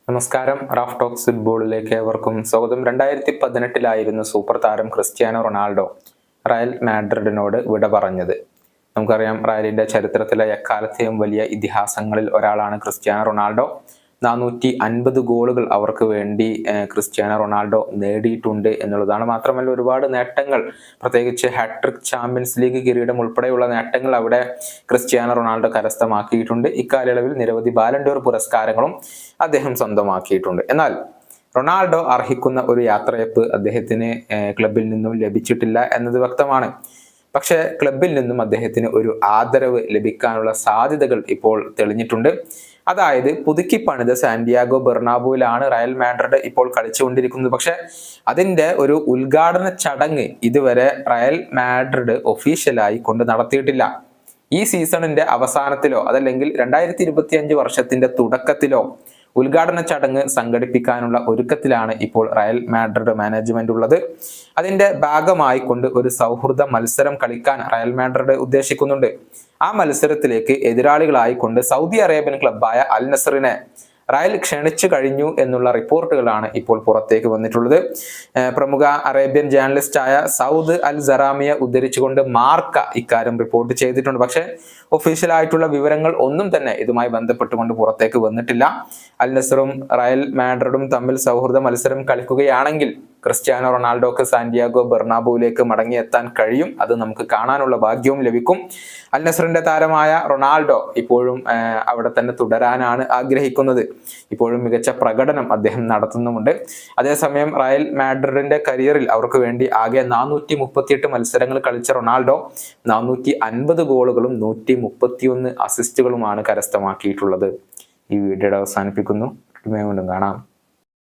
നമസ്കാരം. Raf talks ഫുട്ബോളിലേക്ക് ഏവർക്കും സ്വാഗതം. 2018 സൂപ്പർ താരം ക്രിസ്ത്യാനോ റൊണാൾഡോ റയൽ മാഡ്രിഡിനോട് വിട പറഞ്ഞത്. നമുക്കറിയാം, റയലിന്റെ ചരിത്രത്തിലെ എക്കാലത്തെയും വലിയ ഇതിഹാസങ്ങളിൽ ഒരാളാണ് ക്രിസ്ത്യാനോ റൊണാൾഡോ. 450 ഗോളുകൾ അവർക്ക് വേണ്ടി ക്രിസ്ത്യാനോ റൊണാൾഡോ നേടിയിട്ടുണ്ട് എന്നുള്ളതാണ്. മാത്രമല്ല, ഒരുപാട് നേട്ടങ്ങൾ, പ്രത്യേകിച്ച് ഹാട്രിക്, ചാമ്പ്യൻസ് ലീഗ് കിരീടം ഉൾപ്പെടെയുള്ള നേട്ടങ്ങൾ അവിടെ ക്രിസ്ത്യാനോ റൊണാൾഡോ കരസ്ഥമാക്കിയിട്ടുണ്ട്. ഇക്കാലയളവിൽ നിരവധി ബാലൻഡോർ പുരസ്കാരങ്ങളും അദ്ദേഹം സ്വന്തമാക്കിയിട്ടുണ്ട്. എന്നാൽ റൊണാൾഡോ അർഹിക്കുന്ന ഒരു യാത്രയപ്പ് അദ്ദേഹത്തിന് ക്ലബിൽ നിന്നും ലഭിച്ചിട്ടില്ല എന്നത് വ്യക്തമാണ്. പക്ഷേ ക്ലബിൽ നിന്നും അദ്ദേഹത്തിന് ഒരു ആദരവ് ലഭിക്കാനുള്ള സാധ്യതകൾ ഇപ്പോൾ തെളിഞ്ഞിട്ടുണ്ട്. അതായത്, പുതുക്കി പണിത സാന്റിയാഗോ ബെർണാബുവിലാണ് റയൽ മാഡ്രിഡ് ഇപ്പോൾ കളിച്ചുകൊണ്ടിരിക്കുന്നത്. പക്ഷെ അതിന്റെ ഒരു ഉദ്ഘാടന ചടങ്ങ് ഇതുവരെ റയൽ മാഡ്രിഡ് ഒഫീഷ്യലായി കൊണ്ട് നടത്തിയിട്ടില്ല. ഈ സീസണിന്റെ അവസാനത്തിലോ അതല്ലെങ്കിൽ 2025 വർഷത്തിന്റെ തുടക്കത്തിലോ ഉദ്ഘാടന ചടങ്ങ് സംഘടിപ്പിക്കാനുള്ള ഒരുക്കത്തിലാണ് ഇപ്പോൾ റയൽ മാഡ്രിഡ് മാനേജ്മെന്റ് ഉള്ളത്. അതിന്റെ ഭാഗമായി കൊണ്ട് ഒരു സൗഹൃദ മത്സരം കളിക്കാൻ റയൽ മാഡ്രിഡ് ഉദ്ദേശിക്കുന്നുണ്ട്. ആ മത്സരത്തിലേക്ക് എതിരാളികളായി കൊണ്ട് സൗദി അറേബ്യൻ ക്ലബായ അൽ നസറിനെ റയൽ ക്ഷണിച്ചു കഴിഞ്ഞു എന്നുള്ള റിപ്പോർട്ടുകളാണ് ഇപ്പോൾ പുറത്തേക്ക് വന്നിട്ടുള്ളത്. പ്രമുഖ അറേബ്യൻ ജേർണലിസ്റ്റായ സൗദ് അൽ സറാമിയെ ഉദ്ധരിച്ചുകൊണ്ട് മാർക്ക ഇക്കാര്യം റിപ്പോർട്ട് ചെയ്തിട്ടുണ്ട്. പക്ഷേ ഒഫീഷ്യലായിട്ടുള്ള വിവരങ്ങൾ ഒന്നും തന്നെ ഇതുമായി ബന്ധപ്പെട്ടുകൊണ്ട് പുറത്തേക്ക് വന്നിട്ടില്ല. അൽ നസറും റയൽ മാഡ്രിഡും തമ്മിൽ സൗഹൃദ മത്സരം കളിക്കുകയാണെങ്കിൽ ക്രിസ്ത്യാനോ റൊണാൾഡോക്ക് സാന്റിയാഗോ ബെർണാബുവിലേക്ക് മടങ്ങിയെത്താൻ കഴിയും. അത് നമുക്ക് കാണാനുള്ള ഭാഗ്യവും ലഭിക്കും. അൽ നസറിന്റെ താരമായ റൊണാൾഡോ ഇപ്പോഴും അവിടെ തന്നെ തുടരാനാണ് ആഗ്രഹിക്കുന്നത്. ഇപ്പോഴും മികച്ച പ്രകടനം അദ്ദേഹം നടത്തുന്നുമുണ്ട്. അതേസമയം റയൽ മാഡ്രിഡിന്റെ കരിയറിൽ അവർക്ക് വേണ്ടി ആകെ 438 മത്സരങ്ങൾ കളിച്ച റൊണാൾഡോ 450 ഗോളുകളും 131 അസിസ്റ്റുകളുമാണ് കരസ്ഥമാക്കിയിട്ടുള്ളത്. ഈ വീഡിയോ അവസാനിപ്പിക്കുന്നു. വീണ്ടും കാണാം.